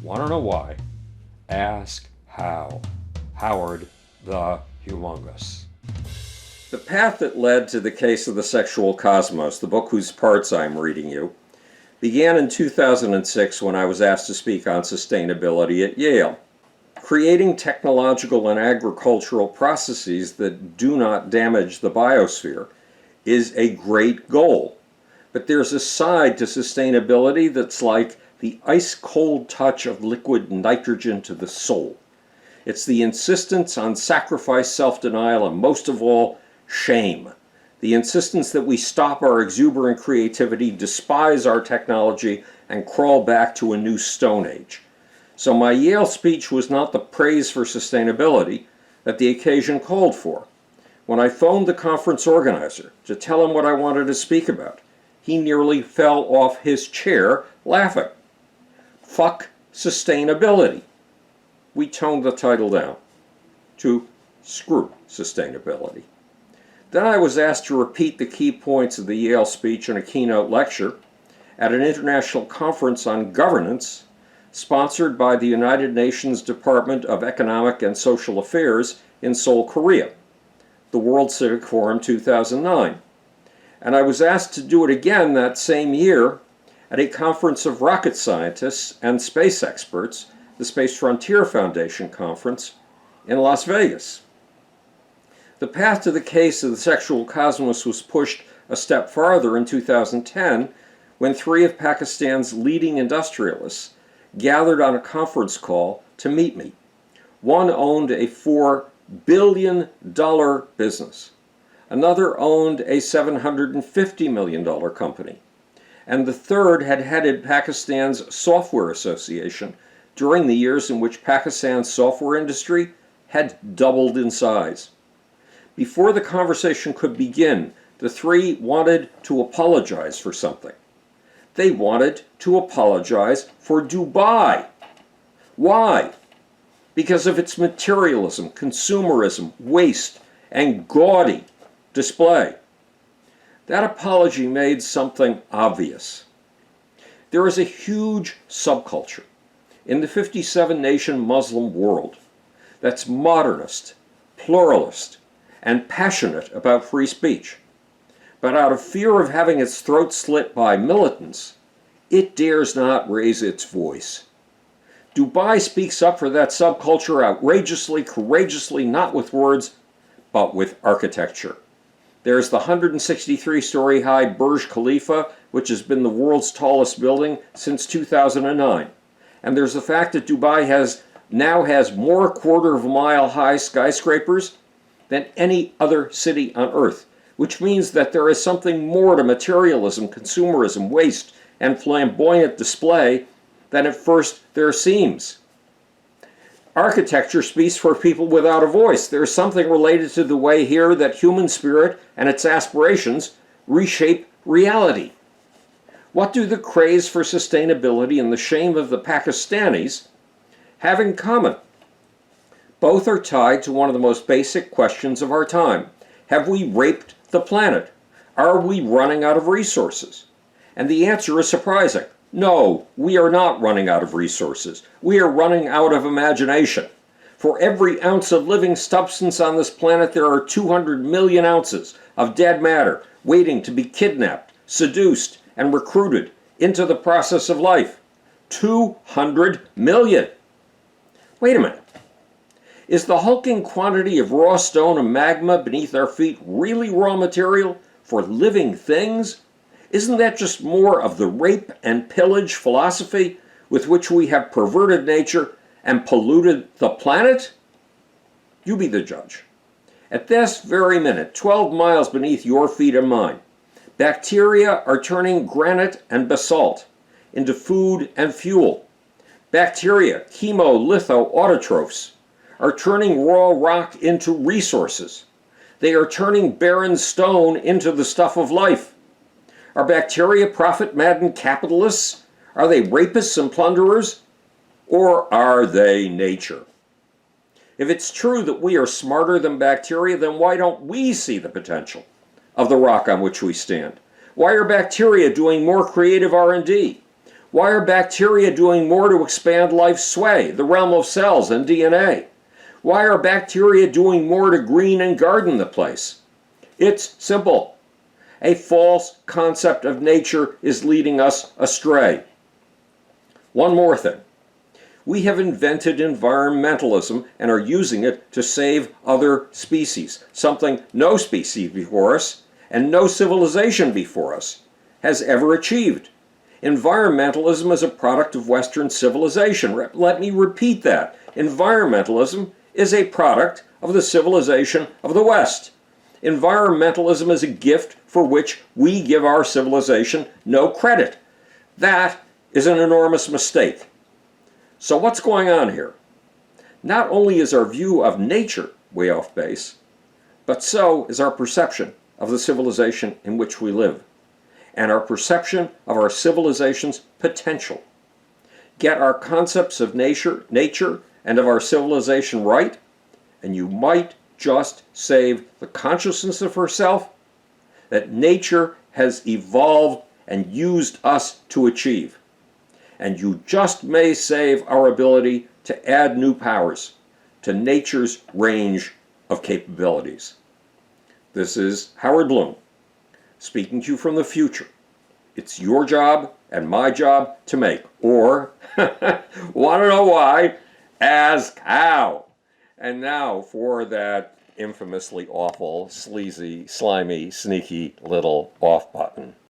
Want to know why? Ask how. Howard the Humongous. The path that led to the case of the sexual cosmos, the book whose parts I'm reading you, began in 2006 when I was asked to speak on sustainability at Yale. Creating technological and agricultural processes that do not damage the biosphere is a great goal. But there's a side to sustainability that's like the ice-cold touch of liquid nitrogen to the soul. It's the insistence on sacrifice, self-denial, and most of all, shame. The insistence that we stop our exuberant creativity, despise our technology, and crawl back to a new Stone Age. So my Yale speech was not the praise for sustainability that the occasion called for. When I phoned the conference organizer to tell him what I wanted to speak about, he nearly fell off his chair laughing. Fuck sustainability. We toned the title down to Screw Sustainability. Then I was asked to repeat the key points of the Yale speech in a keynote lecture at an international conference on governance sponsored by the United Nations Department of Economic and Social Affairs in Seoul, Korea, the World Civic Forum 2009. And I was asked to do it again that same year at a conference of rocket scientists and space experts, the Space Frontier Foundation Conference in Las Vegas. The path to the case of the sexual cosmos was pushed a step farther in 2010 when three of Pakistan's leading industrialists gathered on a conference call to meet me. One owned a $4 billion business. Another owned a $750 million company. And the third had headed Pakistan's Software Association during the years in which Pakistan's software industry had doubled in size. Before the conversation could begin, the three wanted to apologize for something. They wanted to apologize for Dubai. Why? Because of its materialism, consumerism, waste, and gaudy display. That apology made something obvious. There is a huge subculture in the 57-nation Muslim world that's modernist, pluralist, and passionate about free speech. But out of fear of having its throat slit by militants, it dares not raise its voice. Dubai speaks up for that subculture outrageously, courageously, not with words, but with architecture. There's the 163-story high Burj Khalifa, which has been the world's tallest building since 2009. And there's the fact that Dubai now has more quarter-of-a-mile high skyscrapers than any other city on earth, which means that there is something more to materialism, consumerism, waste, and flamboyant display than at first there seems. Architecture speaks for people without a voice. There's something related to the way here that human spirit and its aspirations reshape reality. What do the craze for sustainability and the shame of the Pakistanis have in common? Both are tied to one of the most basic questions of our time. Have we raped the planet? Are we running out of resources? And the answer is surprising. No, we are not running out of resources. We are running out of imagination. For every ounce of living substance on this planet, there are 200 million ounces of dead matter waiting to be kidnapped, seduced, and recruited into the process of life. 200 million! Wait a minute. Is the hulking quantity of raw stone and magma beneath our feet really raw material for living things? Isn't that just more of the rape and pillage philosophy with which we have perverted nature and polluted the planet? You be the judge. At this very minute, 12 miles beneath your feet and mine, bacteria are turning granite and basalt into food and fuel. Bacteria, chemolithoautotrophs, are turning raw rock into resources. They are turning barren stone into the stuff of life. Are bacteria profit-maddened capitalists? Are they rapists and plunderers? Or are they nature? If it's true that we are smarter than bacteria, then why don't we see the potential of the rock on which we stand? Why are bacteria doing more creative R&D? Why are bacteria doing more to expand life's sway, the realm of cells and DNA? Why are bacteria doing more to green and garden the place? It's simple. A false concept of nature is leading us astray. One more thing. We have invented environmentalism and are using it to save other species, something no species before us and no civilization before us has ever achieved. Environmentalism is a product of Western civilization. Let me repeat that. Environmentalism is a product of the civilization of the West. Environmentalism is a gift for which we give our civilization no credit. That is an enormous mistake. So what's going on here? Not only is our view of nature way off base, but so is our perception of the civilization in which we live, and our perception of our civilization's potential. Get our concepts of nature and of our civilization right, and you might just save the consciousness of herself that nature has evolved and used us to achieve. And you just may save our ability to add new powers to nature's range of capabilities. This is Howard Bloom, speaking to you from the future. It's your job and my job to make, or, want to know why? Ask how. And now for that infamously awful, sleazy, slimy, sneaky little off button.